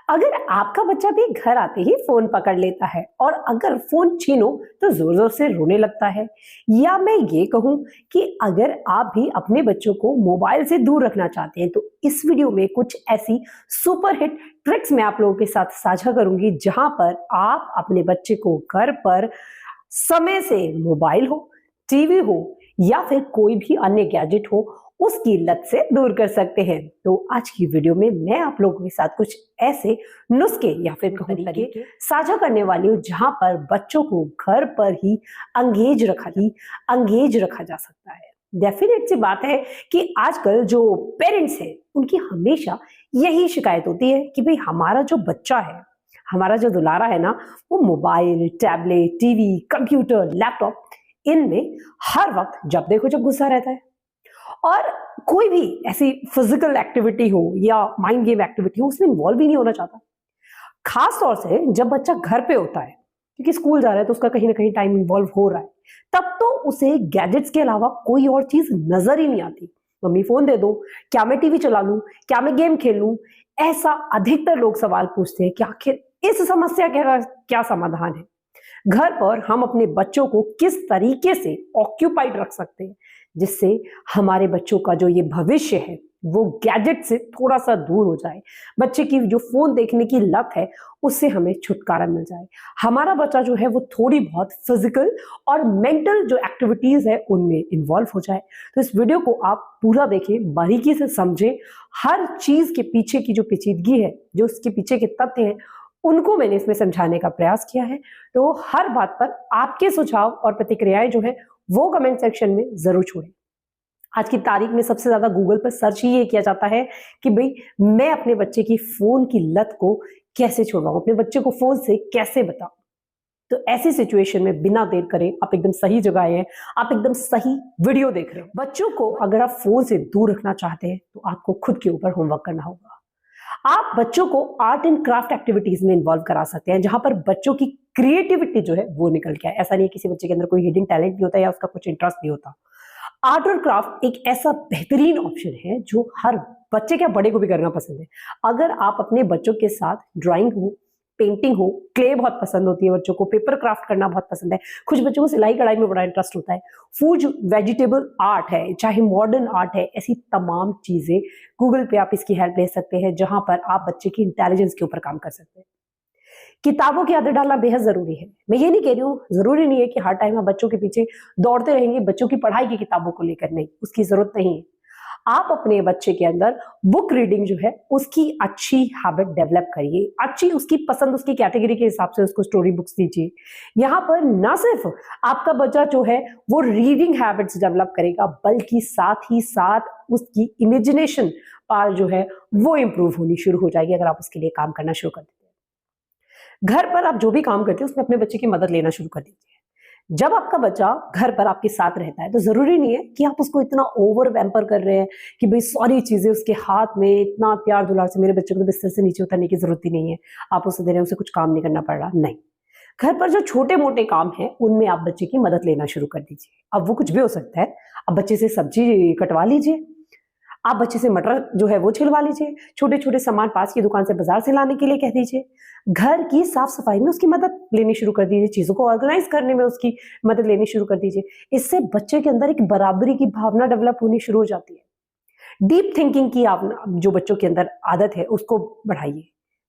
अगर आपका बच्चा भी घर आते ही फोन पकड़ लेता है और अगर फोन छीनो तो जोर जोर से रोने लगता है, या मैं ये कहूं कि अगर आप भी अपने बच्चों को मोबाइल से दूर रखना चाहते हैं, तो इस वीडियो में कुछ ऐसी सुपर हिट ट्रिक्स मैं आप लोगों के साथ साझा करूंगी जहां पर आप अपने बच्चे को घर पर समय से मोबाइल हो, टीवी हो या फिर कोई भी अन्य गैजेट हो, उसकी लत से दूर कर सकते हैं। तो आज की वीडियो में मैं आप लोगों के साथ कुछ ऐसे नुस्खे या फिर तरीके साझा करने वाली हूँ जहां पर बच्चों को घर पर ही अंगेज रखा जा सकता है। डेफिनेट सी बात है कि आजकल जो पेरेंट्स हैं उनकी हमेशा यही शिकायत होती है कि भाई हमारा जो बच्चा है, हमारा जो दुलारा है ना, वो mobile, tablet, TV, computer, laptop इनमें हर वक्त जब देखो जब घुसा रहता है और कोई भी ऐसी फिजिकल एक्टिविटी हो या माइंड गेम एक्टिविटी हो उसमें इन्वॉल्व ही नहीं होना चाहता। खास तौर से जब बच्चा घर पे होता है, क्योंकि स्कूल जा रहा है तो उसका कहीं ना कहीं टाइम इन्वॉल्व हो रहा है, तब तो उसे गैजेट्स के अलावा कोई और चीज नजर ही नहीं आती। मम्मी फोन दे दो, क्या मैं टीवी चला लूं, क्या मैं गेम खेल लूं, ऐसा अधिकतर लोग सवाल पूछते हैं कि आखिर इस समस्या का क्या समाधान है। घर पर हम अपने बच्चों को किस तरीके से ऑक्यूपाइड रख सकते हैं जिससे हमारे बच्चों का जो ये भविष्य है वो गैजेट से थोड़ा सा दूर हो जाए, बच्चे की जो फोन देखने की लत है उससे हमें छुटकारा मिल जाए, हमारा बच्चा जो है वो थोड़ी बहुत फिजिकल और मेंटल जो एक्टिविटीज है उनमें इन्वॉल्व हो जाए। तो इस वीडियो को आप पूरा देखें, बारीकी से समझें, हर चीज के पीछे की जो पेचीदगी है, जो उसके पीछे के तथ्य हैं, उनको मैंने इसमें समझाने का प्रयास किया है। तो हर बात पर आपके सुझाव और प्रतिक्रियाएं जो है वो कमेंट सेक्शन में जरूर छोड़ें। आज की तारीख में सबसे ज्यादा गूगल पर सर्च ही ये किया जाता है कि भाई मैं अपने बच्चे की फोन की लत को कैसे छुड़वाऊं, अपने बच्चे को फोन से कैसे बताऊं। तो ऐसी सिचुएशन में बिना देर करे आप एकदम सही जगह आए हैं, आप एकदम सही वीडियो देख रहे हैं। बच्चों को अगर आप फोन से दूर रखना चाहते हैं तो आपको खुद के ऊपर होमवर्क करना होगा। आप बच्चों को आर्ट एंड क्राफ्ट एक्टिविटीज में इन्वॉल्व करा सकते हैं जहां पर बच्चों की क्रिएटिविटी जो है वो निकल के आए। ऐसा नहीं है किसी बच्चे के अंदर कोई हिडन टैलेंट नहीं होता या उसका कुछ इंटरेस्ट नहीं होता। आर्ट और क्राफ्ट एक ऐसा बेहतरीन ऑप्शन है जो हर बच्चे क्या बड़े को भी करना पसंद है। अगर आप अपने बच्चों के साथ ड्राइंग हो, पेंटिंग हो, क्ले बहुत पसंद होती है बच्चों को, पेपर क्राफ्ट करना बहुत पसंद है, कुछ बच्चों को सिलाई कढ़ाई में बड़ा इंटरेस्ट होता है, फूड वेजिटेबल आर्ट है, चाहे मॉडर्न आर्ट है, ऐसी तमाम चीजें गूगल पे आप इसकी हेल्प ले सकते हैं जहां पर आप बच्चे की इंटेलिजेंस के ऊपर काम कर सकते हैं। किताबों की आदत डालना बेहद जरूरी है। मैं ये नहीं कह रही हूँ, जरूरी नहीं है कि हर टाइम आप बच्चों के पीछे दौड़ते रहेंगे बच्चों की पढ़ाई की किताबों को लेकर, नहीं, उसकी जरूरत नहीं है। आप अपने बच्चे के अंदर बुक रीडिंग जो है उसकी अच्छी हैबिट डेवलप करिए, अच्छी उसकी पसंद, उसकी कैटेगरी के हिसाब से उसको स्टोरी बुक्स दीजिए। यहाँ पर ना सिर्फ आपका बच्चा जो है वो रीडिंग हैबिट्स डेवलप करेगा, बल्कि साथ ही साथ उसकी इमेजिनेशन पावर जो है वो इंप्रूव होनी शुरू हो जाएगी अगर आप उसके लिए काम करना शुरू कर देते हैं। घर पर आप जो भी काम करते हैं उसमें अपने बच्चे की मदद लेना शुरू कर दीजिए। जब आपका बच्चा घर पर आपके साथ रहता है तो जरूरी नहीं है कि आप उसको इतना ओवर पैम्पर कर रहे हैं कि भाई सारी चीजें उसके हाथ में, इतना प्यार दुलार से। मेरे बच्चे को तो बिस्तर से नीचे उतरने की जरूरत ही नहीं है, आप उसे दे रहे हैं, उसे कुछ काम नहीं करना पड़ रहा, नहीं। घर पर जो छोटे मोटे काम है उनमें आप बच्चे की मदद लेना शुरू कर दीजिए। अब वो कुछ भी हो सकता है, अब बच्चे से सब्जी कटवा लीजिए, आप बच्चे से मटर जो है वो छिलवा लीजिए, छोटे छोटे सामान पास की दुकान से बाजार से लाने के लिए कह दीजिए, घर की साफ सफाई में उसकी मदद लेनी शुरू कर दीजिए, चीजों को ऑर्गेनाइज करने में उसकी मदद लेनी शुरू कर दीजिए। इससे बच्चे के अंदर एक बराबरी की भावना डेवलप होनी शुरू हो जाती है। डीप थिंकिंग की आप जो बच्चों के अंदर आदत है उसको बढ़ाइए,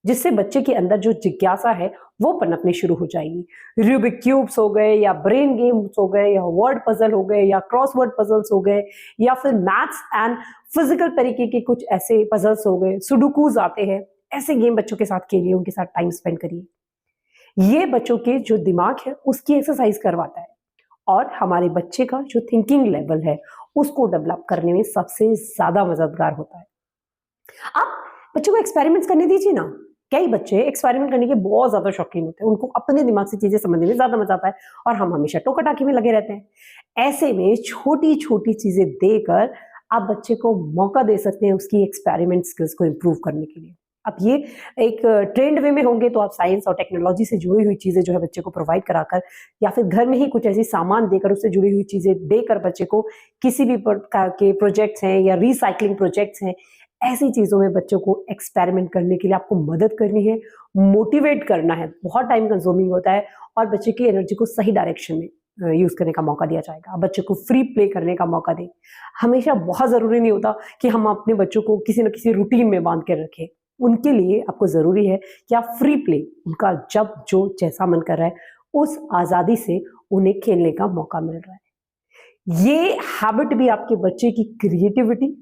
जिससे बच्चे के अंदर जो जिज्ञासा है वो पनपनी शुरू हो जाएगी। रूबिक क्यूब्स हो गए या ब्रेन गेम्स हो गए या वर्ड पजल हो गए या क्रॉसवर्ड पजल्स हो गए या फिर मैथ्स एंड फिजिकल तरीके के कुछ ऐसे पजल्स हो गए, सुडोकूज आते हैं, ऐसे गेम बच्चों के साथ खेलिए, उनके साथ टाइम स्पेंड करिए। ये बच्चों के जो दिमाग है उसकी एक्सरसाइज करवाता है और हमारे बच्चे का जो थिंकिंग लेवल है उसको डेवलप करने में सबसे ज्यादा मददगार होता है। आप बच्चों को एक्सपेरिमेंट्स करने दीजिए ना। कई बच्चे एक्सपेरिमेंट करने के बहुत ज्यादा शौकीन होते हैं, उनको अपने दिमाग से चीजें समझने में ज्यादा मजा आता है और हम हमेशा टोका टाकी में लगे रहते हैं। ऐसे में छोटी छोटी चीजें देकर आप बच्चे को मौका दे सकते हैं उसकी एक्सपेरिमेंट स्किल्स को इंप्रूव करने के लिए। अब ये एक ट्रेंड वे में होंगे तो आप साइंस और टेक्नोलॉजी से जुड़ी हुई चीजें जो है बच्चे को प्रोवाइड कराकर या फिर घर में ही कुछ ऐसी सामान देकर, उससे जुड़ी हुई चीजें देकर बच्चे को किसी भी प्रकार के प्रोजेक्ट्स हैं या रिसाइकलिंग प्रोजेक्ट्स हैं, ऐसी चीज़ों में बच्चों को एक्सपेरिमेंट करने के लिए आपको मदद करनी है, मोटिवेट करना है। बहुत टाइम कंज्यूमिंग होता है और बच्चे की एनर्जी को सही डायरेक्शन में यूज़ करने का मौका दिया जाएगा। बच्चे को फ्री प्ले करने का मौका दें। हमेशा बहुत ज़रूरी नहीं होता कि हम अपने बच्चों को किसी न किसी रूटीन में बांध कर रखें। उनके लिए आपको ज़रूरी है कि आप फ्री प्ले, उनका जब जो जैसा मन कर रहा है, उस आज़ादी से उन्हें खेलने का मौका मिल रहा है। ये हैबिट भी आपके बच्चे की क्रिएटिविटी,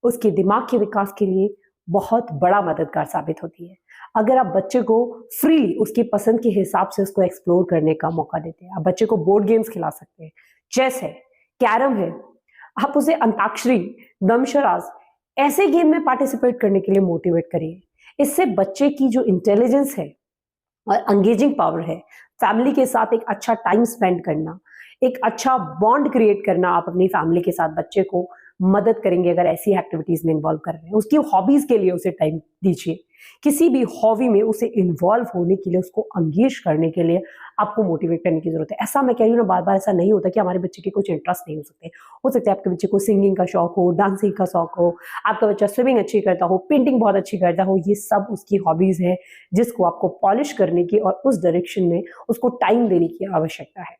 उसके दिमाग के विकास के लिए बहुत बड़ा मददगार साबित होती है। अगर आप बच्चे को फ्रीली उसकी पसंद के हिसाब से उसको एक्सप्लोर करने का मौका देते हैं, आप बच्चे को बोर्ड गेम्स खिला सकते हैं, चेस है, कैरम है, आप उसे अंताक्षरी, दमशराज ऐसे गेम में पार्टिसिपेट करने के लिए मोटिवेट करिए। इससे बच्चे की जो इंटेलिजेंस है और एंगेजिंग पावर है, फैमिली के साथ एक अच्छा टाइम स्पेंड करना, एक अच्छा बॉन्ड क्रिएट करना, आप अपनी फैमिली के साथ बच्चे को मदद करेंगे अगर ऐसी एक्टिविटीज में इन्वॉल्व कर रहे हैं। उसकी हॉबीज के लिए उसे टाइम दीजिए। किसी भी हॉबी में उसे इन्वॉल्व होने के लिए, उसको एंगेज करने के लिए आपको मोटिवेट करने की जरूरत है। ऐसा मैं कह रही हूँ ना, बार बार ऐसा नहीं होता कि हमारे बच्चे के कुछ इंटरेस्ट नहीं हो सकते हैं आपके बच्चे को सिंगिंग का शौक हो, डांसिंग का शौक हो, आपका बच्चा स्विमिंग अच्छी करता हो, पेंटिंग बहुत अच्छी करता हो, ये सब उसकी हॉबीज है जिसको आपको पॉलिश करने की और उस डायरेक्शन में उसको टाइम देने की आवश्यकता है।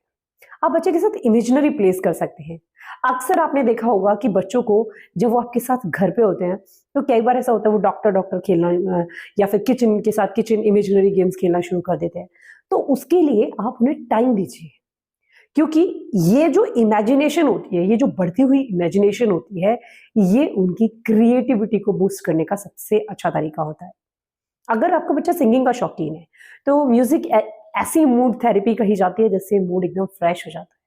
आप बच्चे के साथ इमेजिनरी प्लेस कर सकते हैं। अक्सर आपने देखा होगा कि बच्चों को जब वो आपके साथ घर पे होते हैं तो कई बार ऐसा होता है वो डॉक्टर खेलना या फिर किचन के साथ किचन इमेजिनरी गेम्स खेलना शुरू कर देते हैं। तो उसके लिए आप उन्हें टाइम दीजिए, क्योंकि ये जो इमेजिनेशन होती है, ये जो बढ़ती हुई इमेजिनेशन होती है, ये उनकी क्रिएटिविटी को बूस्ट करने का सबसे अच्छा तरीका होता है। अगर आपका बच्चा सिंगिंग का शौकीन है तो म्यूजिक ऐसी मूड थेरेपी कही जाती है जिससे मूड एकदम फ्रेश हो जाता है।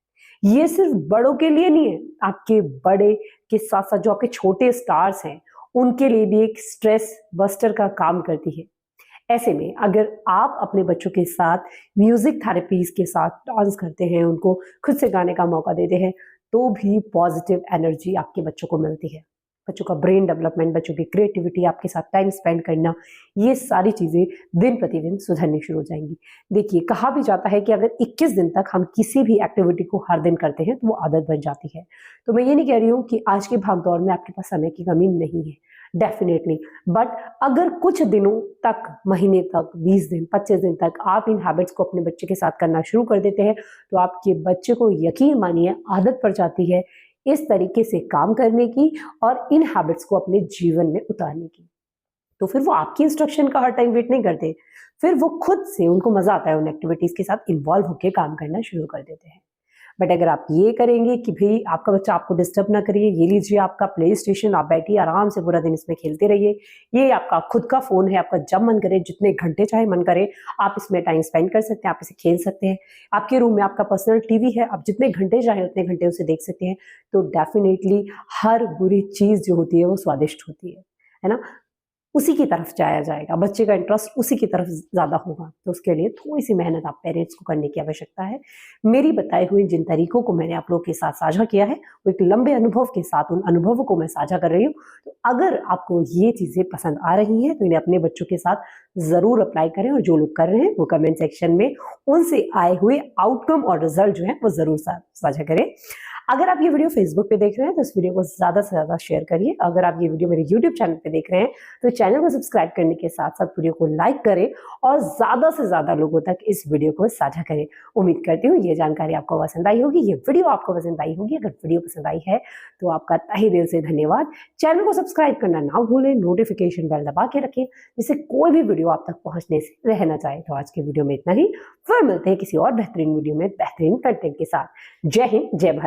ये सिर्फ बड़ों के लिए नहीं है, आपके बड़े के साथ साथ जो आपके छोटे स्टार्स हैं उनके लिए भी एक स्ट्रेस बस्टर का काम करती है। ऐसे में अगर आप अपने बच्चों के साथ म्यूजिक थेरेपीज के साथ डांस करते हैं, उनको खुद से गाने का मौका देते हैं, तो भी पॉजिटिव एनर्जी आपके बच्चों को मिलती है। बच्चों का ब्रेन डेवलपमेंट, बच्चों की क्रिएटिविटी, आपके साथ टाइम स्पेंड करना, ये सारी चीज़ें दिन प्रतिदिन सुधरनी शुरू हो जाएंगी। देखिए, कहा भी जाता है कि अगर 21 दिन तक हम किसी भी एक्टिविटी को हर दिन करते हैं तो वो आदत बन जाती है। तो मैं ये नहीं कह रही हूँ कि आज की भागदौड़ में आपके पास समय की कमी नहीं है, डेफिनेटली, बट अगर कुछ दिनों तक, महीने तक, 20 दिन, 25 दिन तक आप इन हैबिट्स को अपने बच्चे के साथ करना शुरू कर देते हैं तो आपके बच्चे को यकीन मानिए आदत पड़ जाती है इस तरीके से काम करने की और इन हैबिट्स को अपने जीवन में उतारने की। तो फिर वो आपकी इंस्ट्रक्शन का हर टाइम वेट नहीं करते, फिर वो खुद से, उनको मजा आता है उन एक्टिविटीज के साथ इन्वॉल्व होकर काम करना शुरू कर देते हैं। बट अगर आप ये करेंगे कि भाई आपका बच्चा आपको डिस्टर्ब ना करिए, ये लीजिए आपका प्ले स्टेशन, आप बैठिए आराम से पूरा दिन इसमें खेलते रहिए, ये आपका खुद का फोन है, आपका जब मन करे, जितने घंटे चाहे मन करे आप इसमें टाइम स्पेंड कर सकते हैं, आप इसे खेल सकते हैं। आपके रूम में आपका पर्सनल टीवी है, आप जितने घंटे चाहे उतने घंटे उसे देख सकते हैं। तो डेफिनेटली हर बुरी चीज जो होती है वो स्वादिष्ट होती है ना, उसी की तरफ जाया जाएगा, बच्चे का इंटरेस्ट उसी की तरफ ज़्यादा होगा। तो उसके लिए थोड़ी सी मेहनत आप पेरेंट्स को करने की आवश्यकता है। मेरी बताए हुए जिन तरीकों को मैंने आप लोगों के साथ साझा किया है वो एक लंबे अनुभव के साथ उन अनुभवों को मैं साझा कर रही हूँ। तो अगर आपको ये चीज़ें पसंद आ रही हैं तो इन्हें अपने बच्चों के साथ ज़रूर अप्लाई करें, और जो लोग कर रहे हैं वो कमेंट सेक्शन में उनसे आए हुए आउटकम और रिजल्ट जो है वो ज़रूर साझा करें। अगर आप ये वीडियो फेसबुक पे देख रहे हैं तो इस वीडियो को ज़्यादा से ज़्यादा शेयर करिए। अगर आप ये वीडियो मेरे यूट्यूब चैनल पे देख रहे हैं तो चैनल को सब्सक्राइब करने के साथ साथ वीडियो को लाइक करें और ज़्यादा से ज़्यादा लोगों तक इस वीडियो को साझा करें। उम्मीद करती हूँ ये जानकारी आपको पसंद आई होगी, ये वीडियो आपको पसंद आई होगी। अगर वीडियो पसंद आई है तो आपका तहे दिल से धन्यवाद। चैनल को सब्सक्राइब करना ना भूलें, नोटिफिकेशन बेल दबा के रखें जिससे कोई भी वीडियो आप तक पहुँचने से रहना चाहे। तो आज के वीडियो में इतना ही, फिर मिलते हैं किसी और बेहतरीन वीडियो में बेहतरीन कंटेंट के साथ। जय हिंद, जय भारत।